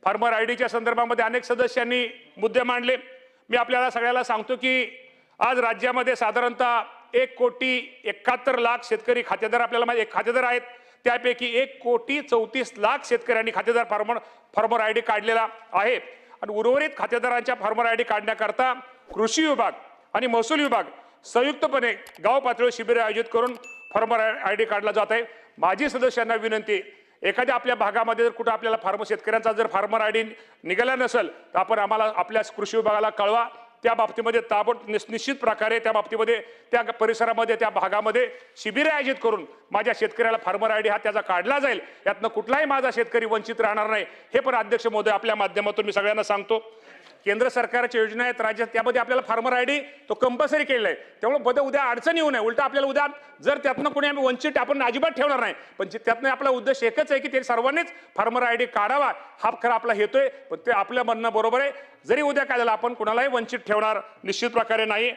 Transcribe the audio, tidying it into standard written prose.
Farmer आयडीच्या संदर्भामध्ये अनेक सदस्यांनी मुद्दे मांडले। मी आपल्याला सगळ्याला सांगतो की आज राज्यामध्ये साधारणतः 1,71,00,000 शेतकरी खातेदार आपल्याला खातेदार आहेत। त्यापैकी 1,34,00,000 शेतकऱ्यांनी खातेदार फार्मर आयडी काढलेला आहे आणि उर्वरित खातेदारांच्या फार्मर आयडी काढण्याकरता कृषी विभाग आणि महसूल विभाग संयुक्तपणे गाव पातळीवर शिबिर आयोजित करून फार्मर आयडी काढला जात आहे। माझी सदस्यांना विनंती, एखाद्या आपल्या भागामध्ये जर कुठे आपल्याला शेतकऱ्यांचा जर फार्मर आयडी निघाला नसेल तर आपण आम्हाला आपल्या कृषी विभागाला कळवा। त्या बाबतीमध्ये निश्चित प्रकारे त्या बाबतीमध्ये त्या परिसरामध्ये त्या भागामध्ये शिबिर आयोजित करून माझ्या शेतकऱ्याला फार्मर आयडी हा त्याचा काढला जाईल, यातनं कुठलाही माझा शेतकरी वंचित राहणार नाही। हे पण अध्यक्ष महोदय आपल्या माध्यमातून मी सगळ्यांना सांगतो। केंद्र सरकारच्या योजना आहेत राज्यात, त्यामध्ये आपल्याला फार्मर आयडी तो कंपल्सरी केलेला आहे। त्यामुळे उद्या अडचण येऊ नये, उलट आपल्याला उद्या जर त्यातनं कोणी आम्ही वंचित आपण अजिबात ठेवणार नाही, पण त्यातनं आपला उद्देश एकच आहे की ते सर्वांनीच फार्मर आयडी काढावा हा खरा आपला हेतू आहे। पण ते आपल्या म्हणणं बरोबर आहे, जरी उद्या काय झालं आपण कुणालाही वंचित ठेवणार निश्चित प्रकारे नाही।